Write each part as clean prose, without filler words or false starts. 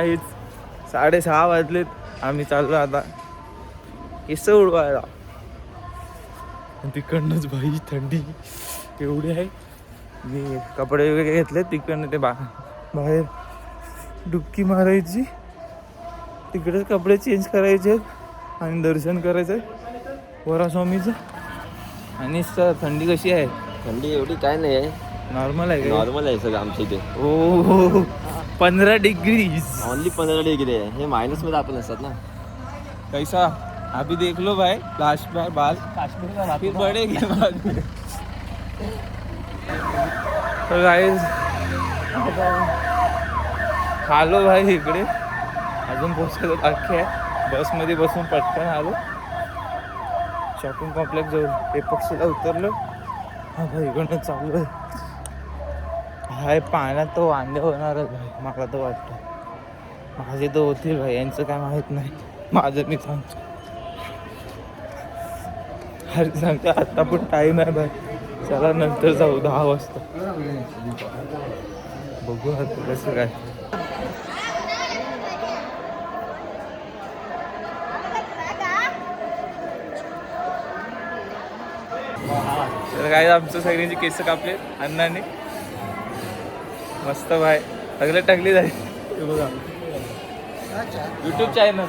काहीच 6:30 वाजलेत. आम्ही चाललो आता केस उडवायला. तिकडनंच भाई थंडी एवढी आहे. मी कपडे वगैरे घेतले. तिकडनं ते बाहेर डुबकी मारायची, तिकडेच कपडे चेंज करायचे आणि दर्शन करायचं वरास्वामीचं. आणि थंडी कशी आहे? थंडी एवढी काय नाही आहे, नॉर्मल आहे. नॉर्मल आहे सगळं आमच्या इथे. ओ 15 डिग्री, ओनली 15 डिग्री आहे. हे मायनस मध्ये आपण असतात ना. कैसा अभी देख लो भाई, लास्ट बार बाल फिर बढ़ेगी बाद में. तो गाइस आलो भाई इकडे, अजून पोहोचायला बाकी आहे. बसमध्ये बसून पटकन आलो. शॉपिंग कॉम्प्लेक्स जवळ पेपक्सला उतरलो. हा भाई इकडनं चालू आहे. हाय पाण्यात तो वांदे होणारच भाई, मला तर वाटतं. माझे तर होतील भाई, यांचं काय माहीत नाही. माझं मी सांगतो, अरे सांगते आत्ता पण टाईम आहे भाई. चला नंतर जाऊ 10 वाजता. बघू आता कसं काय. तर काय आमचं सगळ्यांची केस कापले अण्णाने मस्त भाई, सगळे टाकली जाईल. बघा युट्यूब चॅनल.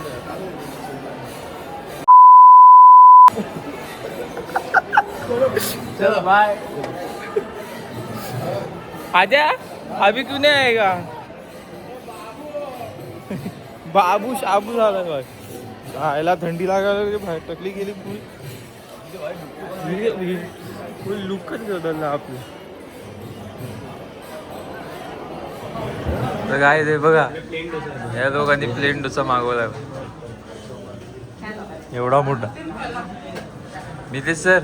चलो बाय. आजा अभी क्यों नहीं आएगा? बाबू शाबू झाला भाई. खायला थंडी लागायला बाहेर टकली गेली पुरी. लुकच बदलला आपलं. तर काय ते बघा, या दोघांनी प्लेन डोसा मागवला एवढा मोठा. नितेश सर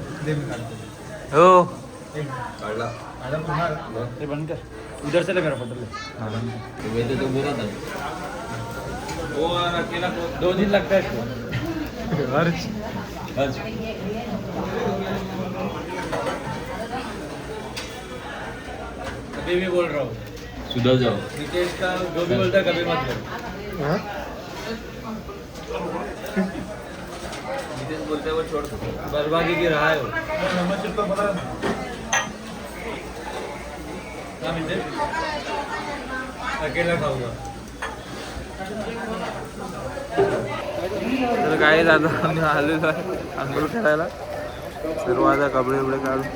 हो बंद कर, उधर से ले मेरा फोटो ले. तो बोला था वो अकेला 2 दिन लगता है इसको. कभी भी बोल रहा हूँ सुधर जाओ. नितेश का जो भी बोलता है कभी मत करो. नितेश बोलते वो छोड़, बर्बादी की रहा है वो. अकेला खाऊंगा. तर काय आता आम्ही आलेलो आहे आंघोळ करायला. सर्व आता कपडे वपडे काढून.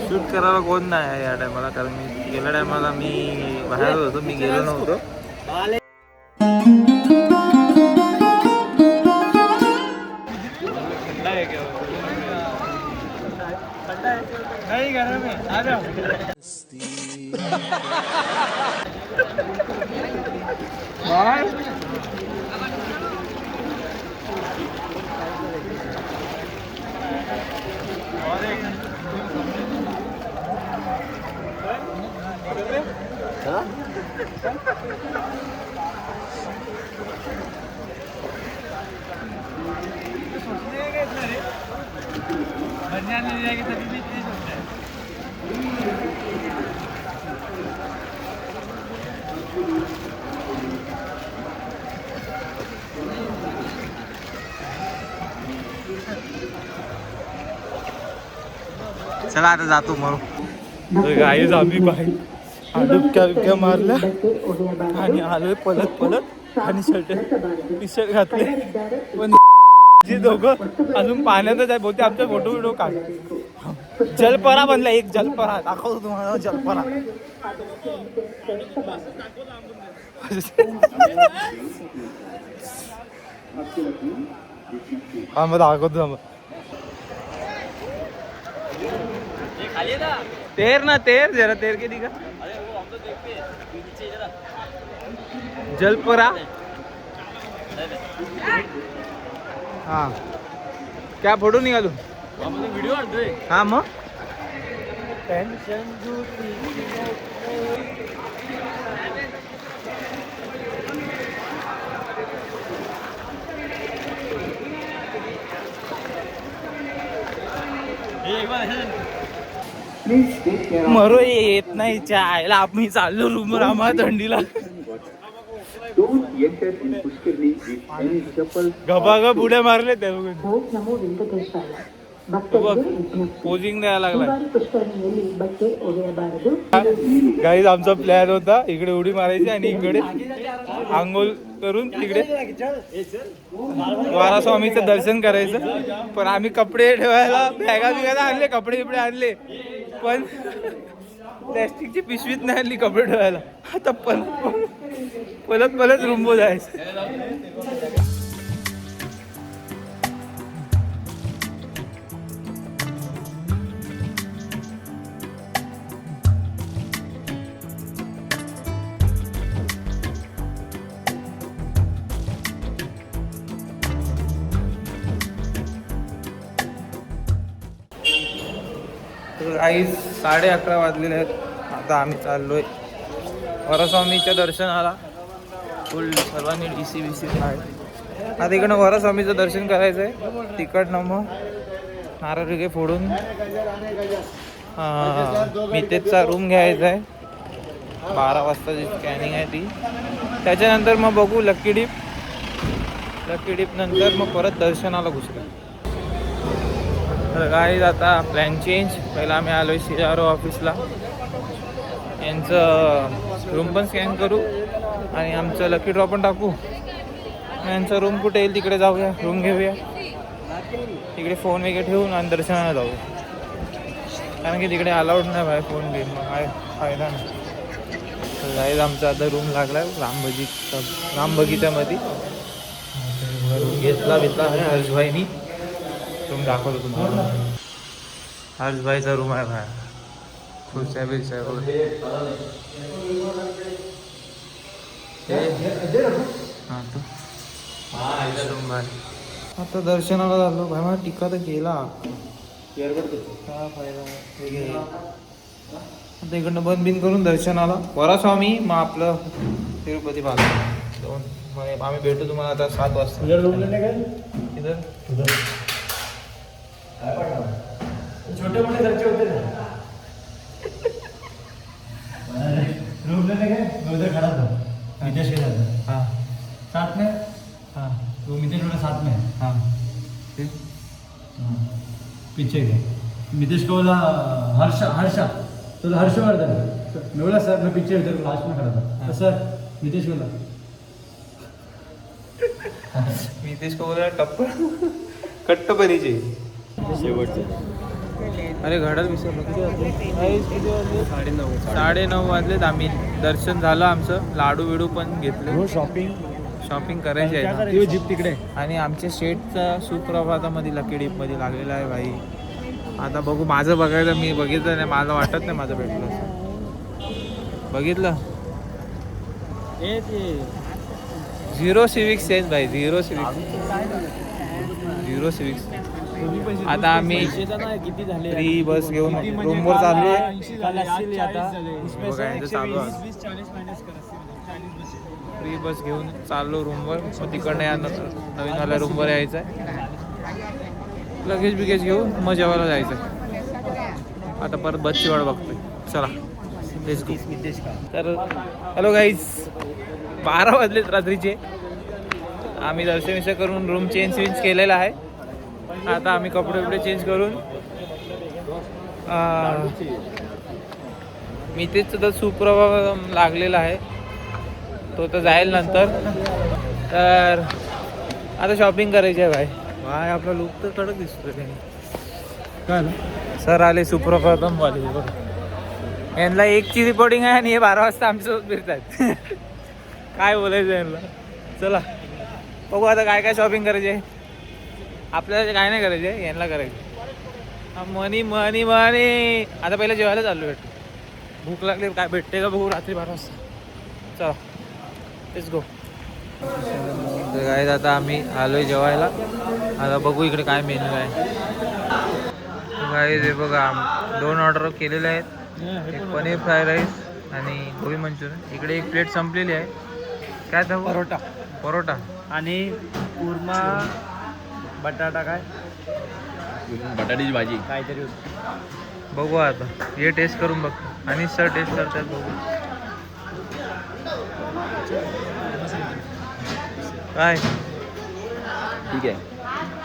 शूट करायला कोण नाही आहे या टायमाला, कारण मी गेल्या टायमाला मी बाहेर होतो, मी गेलो नव्हतो. नाही गरम आहे. आ जाओ. चला आता जातो मग. गाईज आम्ही बाहेर डुबक्या मारल्या आणि आलोय पलत आणि टी शर्ट घातले. पण जे दोघं अजून पाण्यातच आहे. बहुतेक आमचा फोटो बिटो काढ. जलपरा बनला एक, जलपरा दाखवतो तुम्हाला. जलपरा हा मग दाखवतो. मग तेर ना तेर, जरा तेर के दिखा. जलपरा हाँ क्या फोटो निकालू? व्हिडिओ आणतोय. हा मग टेन्शन मरो येत नाही चायला आम्ही चाललो रूमवर आम्हाला थंडीला गबागब उड्या मारले त्या पोजिंग द्यायला लागला. गाईज आमचा प्लॅन होता इकडे उडी मारायची आणि इकडे आंघोळ करून तिकडे वारास्वामीचं दर्शन करायचं. पण आम्ही कपडे ठेवायला बॅगा बिगा आणले, कपडे बिपडे आणले, पण प्लॅस्टिकची पिशवीत नाही आणली कपडे ठेवायला. आता पलत रूमवर जायचं. आई 11:30 वाजलेले आहेत. आता आम्ही चाललोय वरस्वामीच्या दर्शनाला. फुल सर्वांनी डीसी बीसी आहे. आता इकडनं वरस्वामीचं दर्शन करायचं आहे. तिकडनं मग नारळ वगैरे फोडून मितेशचा रूम घ्यायचा आहे. 12 वाजताची स्कॅनिंग आहे ती. त्याच्यानंतर मग बघू लकी डीप नंतर मग परत दर्शनाला घुसतो. तर गाईज आता प्लॅन चेंज. पहिला आम्ही आलो आहे CRO ऑफिसला. यांचं रूम पण स्कॅन करू आणि आमचं लकी ड्रॉ पण टाकू. यांचं रूम कुठे येईल तिकडे जाऊया, रूम घेऊया, तिकडे फोन वगैरे ठेवून आणि दर्शनाला जाऊ. कारण की तिकडे अलाउड नाही बाहेर फोन घेऊन, मग काय फायदा नाही. गाईज आमचा आता रूम लागला आहे राम बगीच्यामध्ये. रूम घेतला आहे हर्षभाईनी. रूम दाखवतो तुम्हाला. हर्षभाईचा रूम आहे बाहेर. खुर्च्या बिरच्या आता दर्शनाला झालो भाई. मला टिका तर गेला, काय फायदा. आता इकडनं बंद बिन करून दर्शनाला वरास्वामी, मग आपलं तिरुपती बालाजी दोन. मग आम्ही भेटू तुम्हाला आता 7 वाजता. छोटे मोठे खर्चे होते ना. रूम लेने गए, मैं उधर खड़ा था, मितेश के साथ. हाँ साथ में. हाँ वो मितेश वाला साथ में. हाँ पीछे गए. मितेश को बोला हर्षा तो हर्षवर्धन. मैं बोला सर मैं पीछे उधर लास्ट में खड़ा था. तो सर मितेश बोला मितेश को बोला कट्टपणीचे शेवटचे. अरे घड्याळ विसरलो. किती वाजले? 9:30 वाजलेत. आम्ही दर्शन झालं आमचं. लाडू बिडू पण घेतले. शॉपिंग करायची आहे जीप तिकडे. आणि आमच्या शेटचा सुप्रभातामध्ये लकी डीपमध्ये लागलेला आहे भाई. आता बघू. माझं बघायचं, मी बघितलं नाही, माझं वाटत नाही माझं भेटलं. बघितलं 0 सिविक्स आहेत भाई. 0 सिविक्स. आता आम्ही किती झाले फ्री बस घेऊन रूमवर चाललोय. फ्री बस घेऊन चाललो रूमवर. मग तिकडनं या नवीन वाल्या रूमवर यायचं आहे. लगेच बिगेज घेऊन मग जेवायला जायचं. आता परत बसची वाट बघतोय. चला तर हॅलो गाईज, 12 वाजलेत रात्रीचे. आम्ही दर्शन करून रूम चेंज केलेला आहे. आता आम्ही कपडे बिपडे चेंज करून मितेशचं तर सुप्रभात लागलेला आहे, तो तर जाईल नंतर. तर आता शॉपिंग करायची आहे भाई. आपला लुक तर कडक दिसतो. काय सर आले सुप्रभातम वाले. यांना 1ची रिपोर्टिंग आहे आणि हे 12 वाजता आमच्यासोबत फिरतात. काय बोलायचं यांना. चला बघू आता काय काय शॉपिंग करायची आहे. आपल्याला काय नाही करायचं आहे, यांना करायचं. मनी मनी मनी. आता पहिलं जेवायला चाललो. भेटतो, भूक लागली. काय भेटते का बघू रात्री 12 वाजता. चला लेट्स गो. तर काय आता आम्ही आलोय जेवायला. आता बघू इकडे काय मेनू आहे. काय ते बघा, 2 ऑर्डर केलेले आहेत. एक पनीर फ्राय राईस आणि गोबी मंचुरियन. इकडे एक प्लेट संपलेली आहे. काय तर परोटा आणि कुर्मा बटाटा. काय बटाट्याची भाजी काहीतरी बघू आता हे टेस्ट करून बघ आणि सर टेस्ट करतात बघू काय ठीक आहे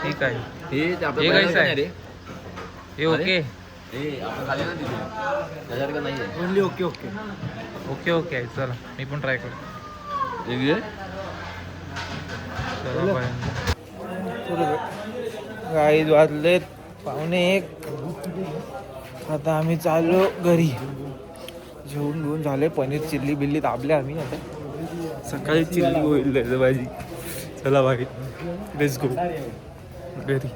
ठीक आहे हे हे कैसा आहे हे okay only okay okay okay okay आहे चला मी पण ट्राय करतो गाई वाजलेत 12:45 आता आम्ही चाललो घरी जेवून घेऊन झाले पनीर चिल्ली बिल्ली दाबले आम्ही आता सकाळी चिल्ली होईल त्याचं भाजी चला भाई लेट्स गो घरी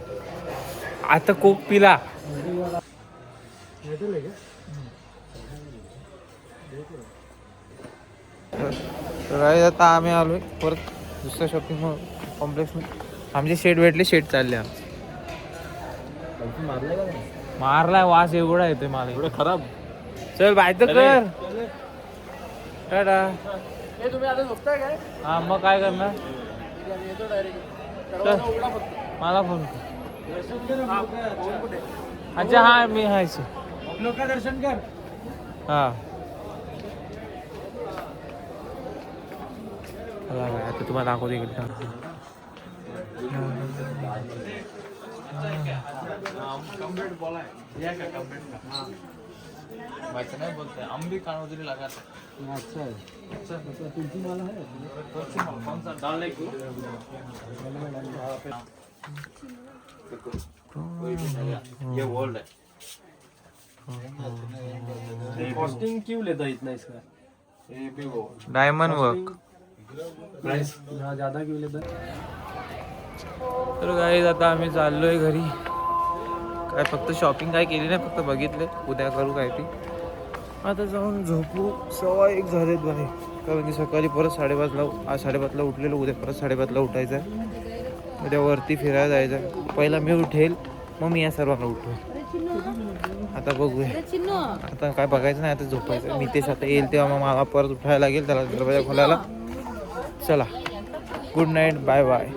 आता कोक पिला तर आता आम्ही आलोय परत दुसऱ्या शॉपिंग कॉम्प्लेक्समध्ये आमचे शेट भेटले शेट चालले आमचे मारलाय वास एवढा येतोय मला एवढं खराब चल बाय तर कर टाटा तुम्ही आता झोपताय काय हा मग काय करणार चल, मला फोन कर अच्छा हा मी हायचं लोक दर्शन कर हा चला बाय, आता तुम्हाला दाखवते इकडे नाही बोलतोय आंबी कानोदरी लगा अच्छा है तुलसी माला है ये वर्ल्ड है कॉस्टिंग क्यों लेता है इतना इसका डायमंड वर्क प्राइस ज्यादा क्यों लेता है तर गाईज आता आम्ही चाललोय घरी काय फक्त शॉपिंग काय केली नाही फक्त बघितले उद्या करू काय ती आता जाऊन झोपू 1:15 झालेत बाहेर कारण की सकाळी परत 5:30ला आज 5:30ला उठलेलो उद्या परत 5:30ला उठायचं आहे उद्या वरती फिरायला जायचं आहे पहिला मी उठेल मग मी या सर्वांना उठवेल आता बघूया आता काय बघायचं नाही आता झोपायचं नितेश आता येईल तेव्हा मग मला परत उठायला लागेल त्याला दरवाजा खोलायला चला गुड नाईट बाय बाय